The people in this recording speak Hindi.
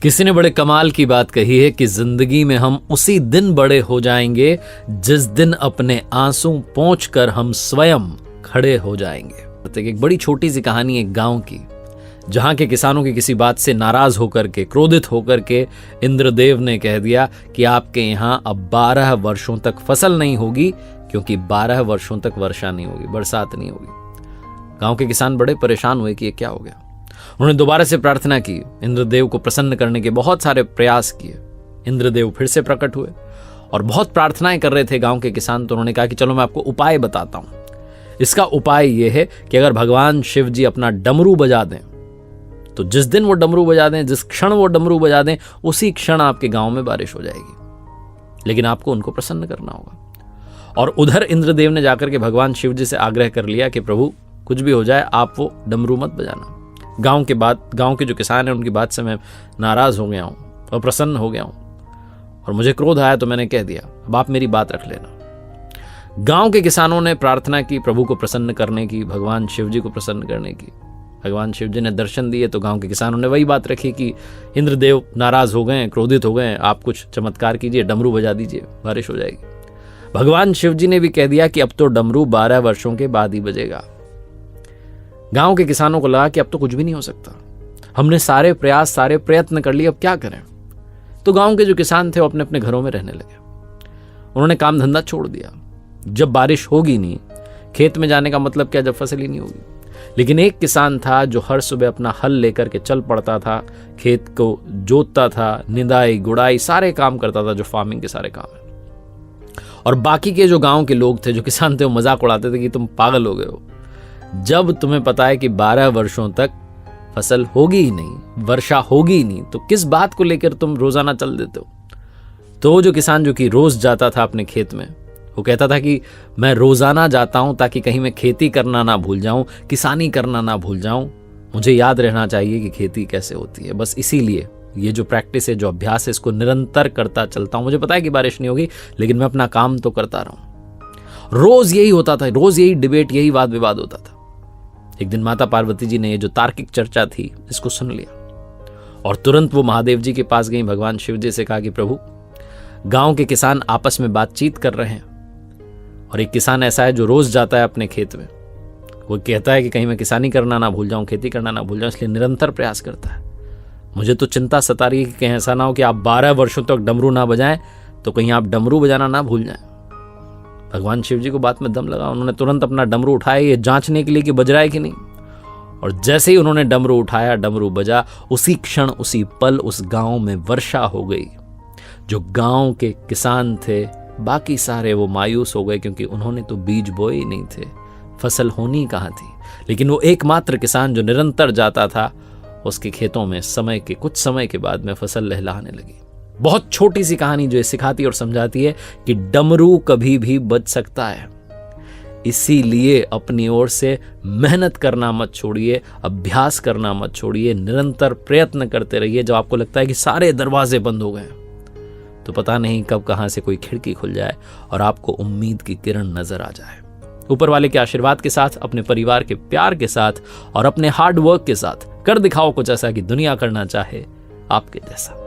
किसी ने बड़े कमाल की बात कही है कि जिंदगी में हम उसी दिन बड़े हो जाएंगे जिस दिन अपने आंसू पोंछकर हम स्वयं खड़े हो जाएंगे। एक बड़ी छोटी सी कहानी एक गांव की, जहां के किसानों की किसी बात से नाराज होकर के, क्रोधित होकर के इंद्रदेव ने कह दिया कि आपके यहां अब 12 वर्षों तक फसल नहीं होगी, क्योंकि 12 वर्षों तक वर्षा नहीं होगी, बरसात नहीं होगी। गांव के किसान बड़े परेशान हुए कि ये क्या हो गया। उन्होंने दोबारा से प्रार्थना की, इंद्रदेव को प्रसन्न करने के बहुत सारे प्रयास किए। इंद्रदेव फिर से प्रकट हुए और बहुत प्रार्थनाएं कर रहे थे गांव के किसान। तो उन्होंने कहा कि चलो मैं आपको उपाय बताता हूं। इसका उपाय यह है कि अगर भगवान शिव जी अपना डमरू बजा दें, तो जिस दिन वो डमरू बजा दें, जिस क्षण वो डमरू बजा दें, उसी क्षण आपके गांव में बारिश हो जाएगी। लेकिन आपको उनको प्रसन्न करना होगा। और उधर इंद्रदेव ने जाकर के भगवान शिव जी से आग्रह कर लिया कि प्रभु कुछ भी हो जाए, आप वो डमरू मत बजाना। गांव के जो किसान हैं उनकी बात से मैं नाराज हो गया हूं और प्रसन्न हो गया हूं और मुझे क्रोध आया, तो मैंने कह दिया अब आप मेरी बात रख लेना। गांव के किसानों ने प्रार्थना की प्रभु को प्रसन्न करने की, भगवान शिव जी को प्रसन्न करने की। भगवान शिव जी ने दर्शन दिए तो गांव के किसानों ने वही बात रखी कि इंद्रदेव नाराज हो गए, क्रोधित हो गए, आप कुछ चमत्कार कीजिए, डमरू बजा दीजिए, बारिश हो जाएगी। भगवान शिव जी ने भी कह दिया कि अब तो डमरू 12 वर्षों के बाद ही बजेगा। गांव के किसानों को लगा कि अब तो कुछ भी नहीं हो सकता, हमने सारे प्रयत्न कर लिए, अब क्या करें। तो गांव के जो किसान थे वो अपने अपने घरों में रहने लगे। उन्होंने काम धंधा छोड़ दिया। जब बारिश होगी नहीं, खेत में जाने का मतलब क्या, जब फसल ही नहीं होगी। लेकिन एक किसान था जो हर सुबह अपना हल लेकर के चल पड़ता था, खेत को जोतता था, निदाई गुड़ाई सारे काम करता था, जो फार्मिंग के सारे काम है। और बाकी के जो गांव के लोग थे, जो किसान थे, वो मजाक उड़ाते थे कि तुम पागल हो गए हो, जब तुम्हें पता है कि 12 वर्षों तक फसल होगी ही नहीं, वर्षा होगी ही नहीं, तो किस बात को लेकर तुम रोजाना चल देते हो। तो वो जो किसान जो कि रोज जाता था अपने खेत में, वो कहता था कि मैं रोजाना जाता हूं ताकि कहीं मैं खेती करना ना भूल जाऊं, किसानी करना ना भूल जाऊं, मुझे याद रहना चाहिए कि खेती कैसे होती है। बस इसीलिए ये जो प्रैक्टिस है, जो अभ्यास है, इसको निरंतर करता चलता हूं। मुझे पता है कि बारिश नहीं होगी, लेकिन मैं अपना काम तो करता रहूं। रोज यही होता था, रोज यही डिबेट, यही वाद विवाद होता था। एक दिन माता पार्वती जी ने ये जो तार्किक चर्चा थी, इसको सुन लिया और तुरंत वो महादेव जी के पास गई, भगवान शिव जी से कहा कि प्रभु, गांव के किसान आपस में बातचीत कर रहे हैं और एक किसान ऐसा है जो रोज जाता है अपने खेत में, वो कहता है कि कहीं मैं किसानी करना ना भूल जाऊं, खेती करना ना भूल जाऊं, इसलिए निरंतर प्रयास करता है। मुझे तो चिंता सता रही है कि कहीं ऐसा ना हो कि आप 12 वर्षों तक डमरू ना बजाएं, तो कहीं आप डमरू बजाना ना भूल जाएं। भगवान शिव जी को बात में दम लगा। उन्होंने तुरंत अपना डमरू उठाया, ये जांचने के लिए कि बज रहा है कि नहीं। और जैसे ही उन्होंने डमरू उठाया, डमरू बजा, उसी क्षण, उसी पल उस गांव में वर्षा हो गई। जो गांव के किसान थे, बाकी सारे वो मायूस हो गए, क्योंकि उन्होंने तो बीज बोए ही नहीं थे, फसल होनी कहाँ थी। लेकिन वो एकमात्र किसान जो निरंतर जाता था, उसके खेतों में कुछ समय के बाद में फसल लहलहाने लगी। बहुत छोटी सी कहानी जो ये सिखाती और समझाती है कि डमरू कभी भी बज सकता है। इसीलिए अपनी ओर से मेहनत करना मत छोड़िए, अभ्यास करना मत छोड़िए, निरंतर प्रयत्न करते रहिए। जब आपको लगता है कि सारे दरवाजे बंद हो गए, तो पता नहीं कब कहां से कोई खिड़की खुल जाए और आपको उम्मीद की किरण नजर आ जाए। ऊपर वाले के आशीर्वाद के साथ, अपने परिवार के प्यार के साथ और अपने हार्ड वर्क के साथ कर दिखाओ कुछ ऐसा कि दुनिया करना चाहे आपके जैसा।